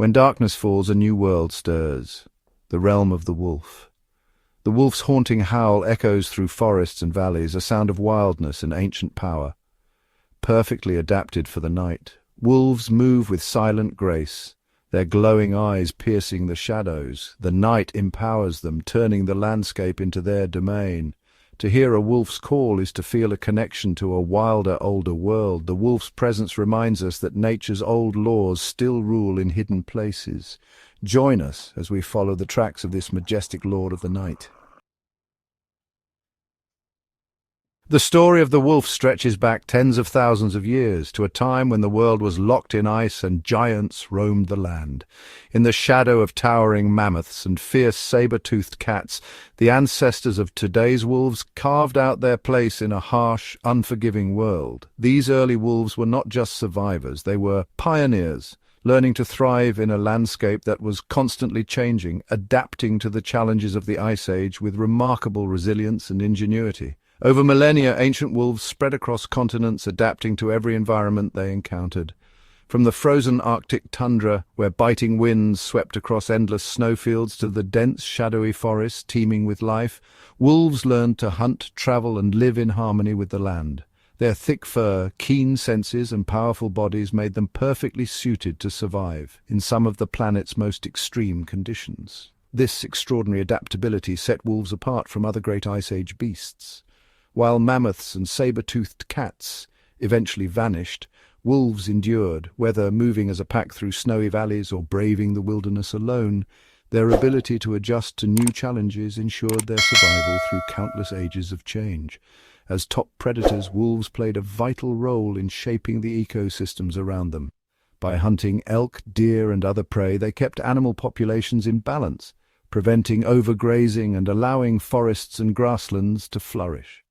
When darkness falls, a new world stirs, the realm of the wolf. The wolf's haunting howl echoes through forests and valleys, a sound of wildness and ancient power. Perfectly adapted for the night, wolves move with silent grace, their glowing eyes piercing the shadows. The night empowers them, turning the landscape into their domain. To hear a wolf's call is to feel a connection to a wilder, older world. The wolf's presence reminds us that nature's old laws still rule in hidden places. Join us as we follow the tracks of this majestic lord of the night. The story of the wolf stretches back tens of thousands of years, to a time when the world was locked in ice and giants roamed the land. In the shadow of towering mammoths and fierce saber-toothed cats, the ancestors of today's wolves carved out their place in a harsh, unforgiving world. These early wolves were not just survivors, they were pioneers, learning to thrive in a landscape that was constantly changing, adapting to the challenges of the Ice Age with remarkable resilience and ingenuity. Over millennia, ancient wolves spread across continents, adapting to every environment they encountered. From the frozen Arctic tundra, where biting winds swept across endless snowfields, to the dense, shadowy forests teeming with life, wolves learned to hunt, travel, and live in harmony with the land. Their thick fur, keen senses, and powerful bodies made them perfectly suited to survive in some of the planet's most extreme conditions. This extraordinary adaptability set wolves apart from other great Ice Age beasts. While mammoths and saber-toothed cats eventually vanished, wolves endured, whether moving as a pack through snowy valleys or braving the wilderness alone. Their ability to adjust to new challenges ensured their survival through countless ages of change. As top predators, wolves played a vital role in shaping the ecosystems around them. By hunting elk, deer, and other prey, they kept animal populations in balance, preventing overgrazing and allowing forests and grasslands to flourish.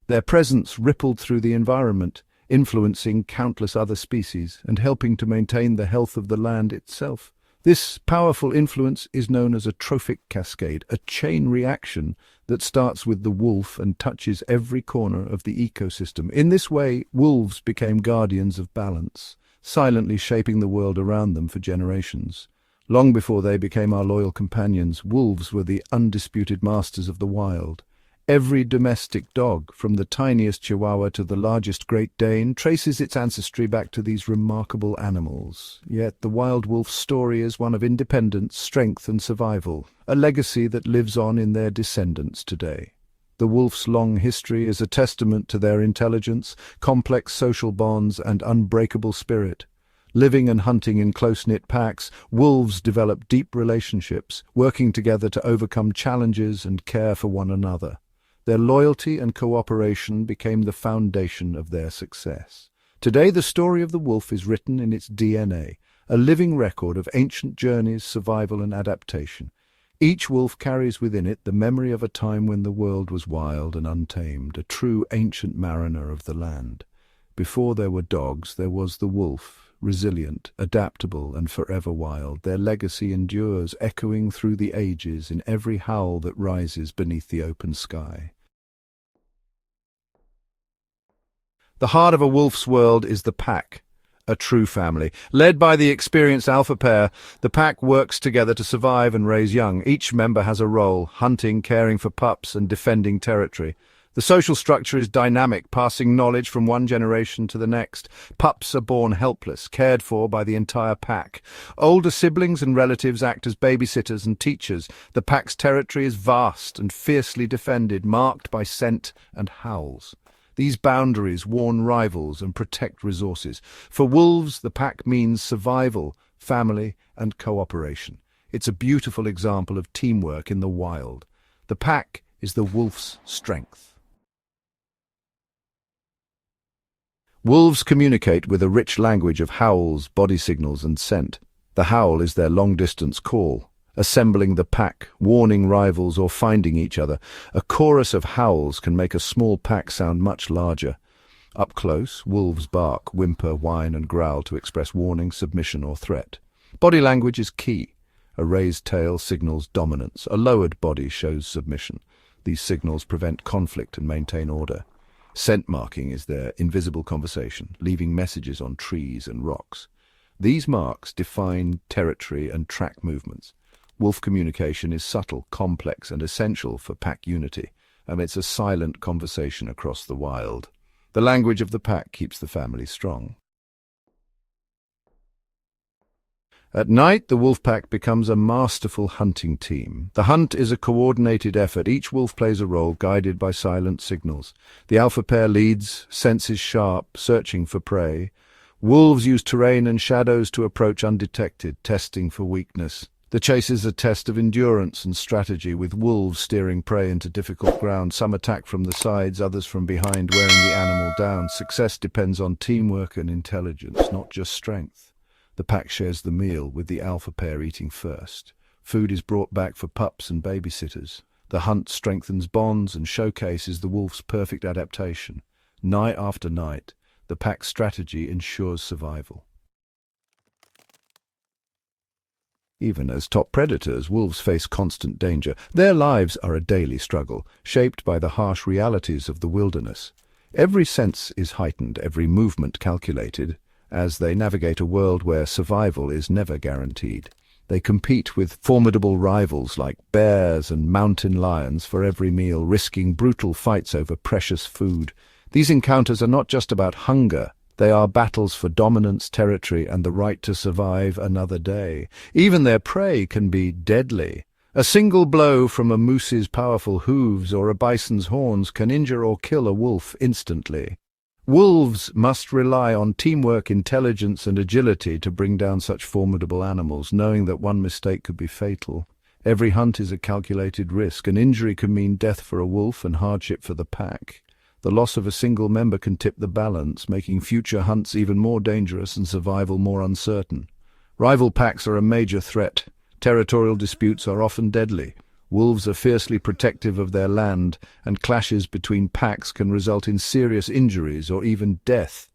Their presence rippled through the environment, influencing countless other species and helping to maintain the health of the land itself. This powerful influence is known as a trophic cascade, a chain reaction that starts with the wolf and touches every corner of the ecosystem. In this way, wolves became guardians of balance, silently shaping the world around them for generations. Long before they became our loyal companions, wolves were the undisputed masters of the wild. Every domestic dog, from the tiniest Chihuahua to the largest Great Dane, traces its ancestry back to these remarkable animals. Yet the wild wolf's story is one of independence, strength, and survival, a legacy that lives on in their descendants today. The wolf's long history is a testament to their intelligence, complex social bonds, and unbreakable spirit. Living and hunting in close-knit packs, wolves develop deep relationships, working together to overcome challenges and care for one another. Their loyalty and cooperation became the foundation of their success. Today, the story of the wolf is written in its DNA, a living record of ancient journeys, survival, and adaptation. Each wolf carries within it the memory of a time when the world was wild and untamed, a true ancient mariner of the land. Before there were dogs, there was the wolf, resilient, adaptable, and forever wild. Their legacy endures, echoing through the ages in every howl that rises beneath the open sky. The heart of a wolf's world is the pack, a true family. Led by the experienced alpha pair, the pack works together to survive and raise young. Each member has a role, hunting, caring for pups, and defending territory. The social structure is dynamic, passing knowledge from one generation to the next. Pups are born helpless, cared for by the entire pack. Older siblings and relatives act as babysitters and teachers. The pack's territory is vast and fiercely defended, marked by scent and howls. These boundaries warn rivals and protect resources. For wolves, the pack means survival, family, and cooperation. It's a beautiful example of teamwork in the wild. The pack is the wolf's strength. Wolves communicate with a rich language of howls, body signals, and scent. The howl is their long-distance call, assembling the pack, warning rivals, or finding each other. A chorus of howls can make a small pack sound much larger. Up close, wolves bark, whimper, whine, and growl to express warning, submission, or threat. Body language is key. A raised tail signals dominance. A lowered body shows submission. These signals prevent conflict and maintain order. Scent marking is their invisible conversation, leaving messages on trees and rocks. These marks define territory and track movements. Wolf communication is subtle, complex, and essential for pack unity, and it's a silent conversation across the wild. The language of the pack keeps the family strong. At night, the wolf pack becomes a masterful hunting team. The hunt is a coordinated effort. Each wolf plays a role, guided by silent signals. The alpha pair leads, senses sharp, searching for prey. Wolves use terrain and shadows to approach undetected, testing for weakness. The chase is a test of endurance and strategy, with wolves steering prey into difficult ground. Some attack from the sides, others from behind, wearing the animal down. Success depends on teamwork and intelligence, not just strength. The pack shares the meal, with the alpha pair eating first. Food is brought back for pups and babysitters. The hunt strengthens bonds and showcases the wolf's perfect adaptation. Night after night, the pack's strategy ensures survival. Even as top predators, wolves face constant danger. Their lives are a daily struggle, shaped by the harsh realities of the wilderness. Every sense is heightened, every movement calculated, as they navigate a world where survival is never guaranteed. They compete with formidable rivals like bears and mountain lions for every meal, risking brutal fights over precious food. These encounters are not just about hunger. They are battles for dominance, territory, and the right to survive another day. Even their prey can be deadly. A single blow from a moose's powerful hooves or a bison's horns can injure or kill a wolf instantly. Wolves must rely on teamwork, intelligence, and agility to bring down such formidable animals, knowing that one mistake could be fatal. Every hunt is a calculated risk. An injury can mean death for a wolf and hardship for the pack. The loss of a single member can tip the balance, making future hunts even more dangerous and survival more uncertain. Rival packs are a major threat. Territorial disputes are often deadly. Wolves are fiercely protective of their land, and clashes between packs can result in serious injuries or even death,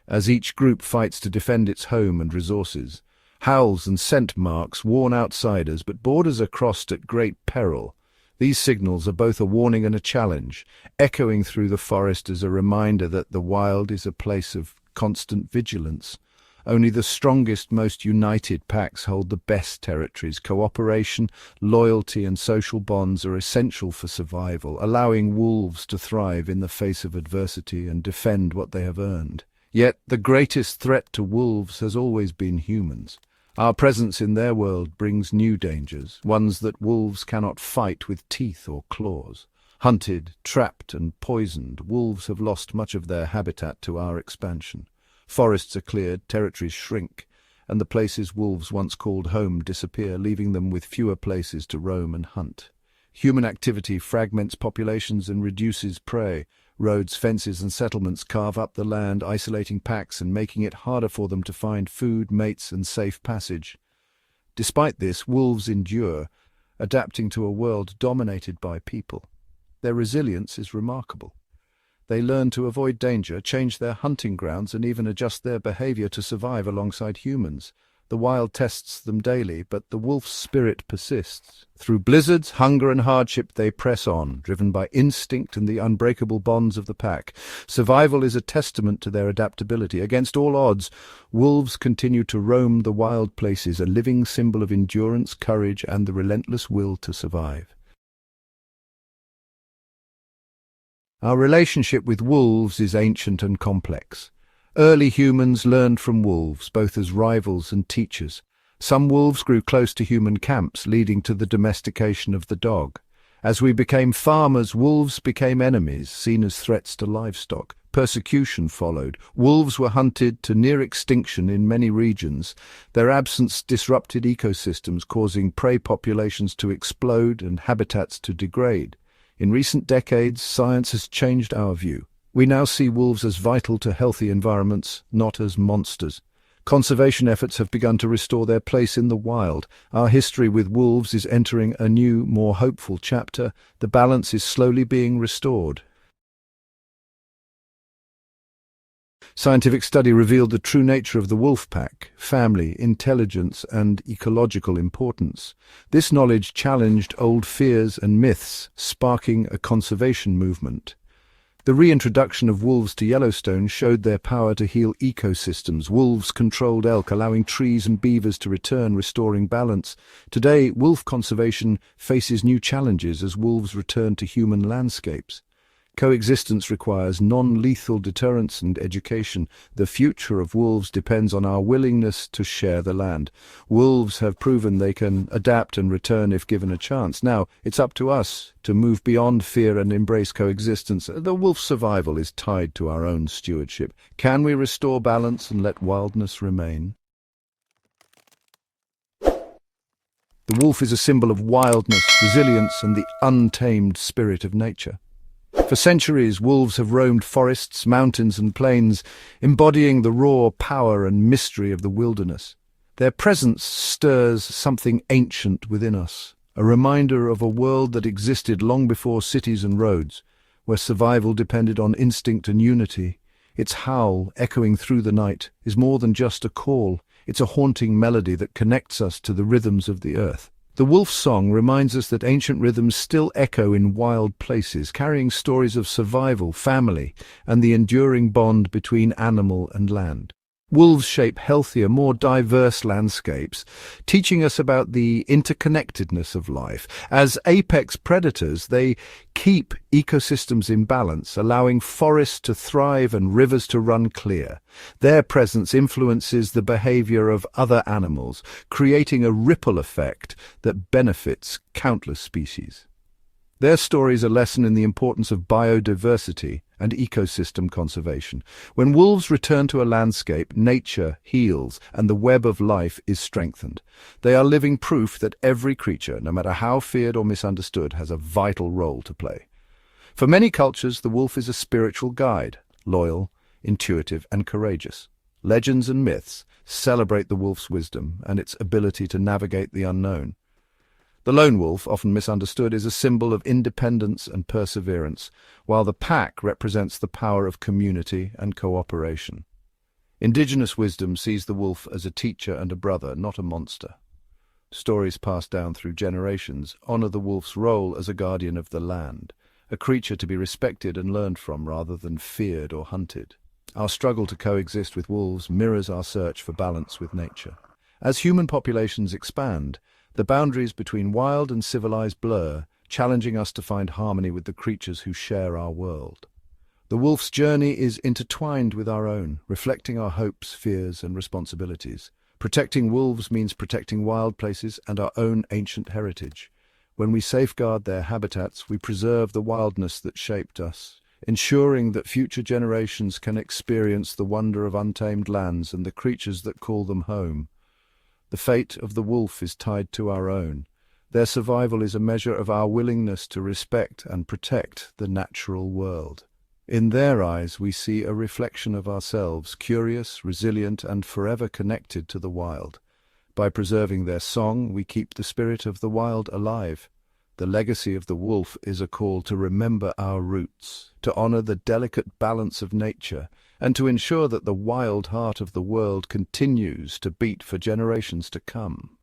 as each group fights to defend its home and resources. Howls and scent marks warn outsiders, but borders are crossed at great peril. These signals are both a warning and a challenge, echoing through the forest as a reminder that the wild is a place of constant vigilance. Only the strongest, most united packs hold the best territories. Cooperation, loyalty, and social bonds are essential for survival, allowing wolves to thrive in the face of adversity and defend what they have earned. Yet the greatest threat to wolves has always been humans. Our presence in their world brings new dangers, ones that wolves cannot fight with teeth or claws. Hunted, trapped, and poisoned, wolves have lost much of their habitat to our expansion. Forests are cleared, territories shrink, and the places wolves once called home disappear, leaving them with fewer places to roam and hunt. Human activity fragments populations and reduces prey. Roads, fences, and settlements carve up the land, isolating packs and making it harder for them to find food, mates, and safe passage. Despite this, wolves endure, adapting to a world dominated by people. Their resilience is remarkable. They learn to avoid danger, change their hunting grounds, and even adjust their behavior to survive alongside humans. The wild tests them daily, but the wolf's spirit persists. Through blizzards, hunger, and hardship, they press on, driven by instinct and the unbreakable bonds of the pack. Survival is a testament to their adaptability. Against all odds, wolves continue to roam the wild places, a living symbol of endurance, courage, and the relentless will to survive. Our relationship with wolves is ancient and complex. Early humans learned from wolves, both as rivals and teachers. Some wolves grew close to human camps, leading to the domestication of the dog. As we became farmers, wolves became enemies, seen as threats to livestock. Persecution followed. Wolves were hunted to near extinction in many regions. Their absence disrupted ecosystems, causing prey populations to explode and habitats to degrade. In recent decades, science has changed our view. We now see wolves as vital to healthy environments, not as monsters. Conservation efforts have begun to restore their place in the wild. Our history with wolves is entering a new, more hopeful chapter. The balance is slowly being restored. Scientific study revealed the true nature of the wolf pack: family, intelligence, and ecological importance. This knowledge challenged old fears and myths, sparking a conservation movement. The reintroduction of wolves to Yellowstone showed their power to heal ecosystems. Wolves controlled elk, allowing trees and beavers to return, restoring balance. Today, wolf conservation faces new challenges as wolves return to human landscapes. Coexistence requires non-lethal deterrence and education. The future of wolves depends on our willingness to share the land. Wolves have proven they can adapt and return if given a chance. Now, it's up to us to move beyond fear and embrace coexistence. The wolf's survival is tied to our own stewardship. Can we restore balance and let wildness remain? The wolf is a symbol of wildness, resilience, and the untamed spirit of nature. For centuries, wolves have roamed forests, mountains, and plains, embodying the raw power and mystery of the wilderness. Their presence stirs something ancient within us, a reminder of a world that existed long before cities and roads, where survival depended on instinct and unity. Its howl, echoing through the night, is more than just a call. It's a haunting melody that connects us to the rhythms of the earth. The wolf's song reminds us that ancient rhythms still echo in wild places, carrying stories of survival, family, and the enduring bond between animal and land. Wolves shape healthier, more diverse landscapes, teaching us about the interconnectedness of life. As apex predators, they keep ecosystems in balance, allowing forests to thrive and rivers to run clear. Their presence influences the behavior of other animals, creating a ripple effect that benefits countless species. Their story is a lesson in the importance of biodiversity and ecosystem conservation. When wolves return to a landscape, nature heals and the web of life is strengthened. They are living proof that every creature, no matter how feared or misunderstood, has a vital role to play. For many cultures, the wolf is a spiritual guide, loyal, intuitive, and courageous. Legends and myths celebrate the wolf's wisdom and its ability to navigate the unknown. The lone wolf, often misunderstood, is a symbol of independence and perseverance, while the pack represents the power of community and cooperation. Indigenous wisdom sees the wolf as a teacher and a brother, not a monster. Stories passed down through generations honor the wolf's role as a guardian of the land, a creature to be respected and learned from rather than feared or hunted. Our struggle to coexist with wolves mirrors our search for balance with nature. As human populations expand, the boundaries between wild and civilized blur, challenging us to find harmony with the creatures who share our world. The wolf's journey is intertwined with our own, reflecting our hopes, fears, and responsibilities. Protecting wolves means protecting wild places and our own ancient heritage. When we safeguard their habitats, we preserve the wildness that shaped us, ensuring that future generations can experience the wonder of untamed lands and the creatures that call them home. The fate of the wolf is tied to our own. Their survival is a measure of our willingness to respect and protect the natural world. In their eyes, we see a reflection of ourselves, curious, resilient, and forever connected to the wild. By preserving their song, we keep the spirit of the wild alive. The legacy of the wolf is a call to remember our roots, to honor the delicate balance of nature, and to ensure that the wild heart of the world continues to beat for generations to come.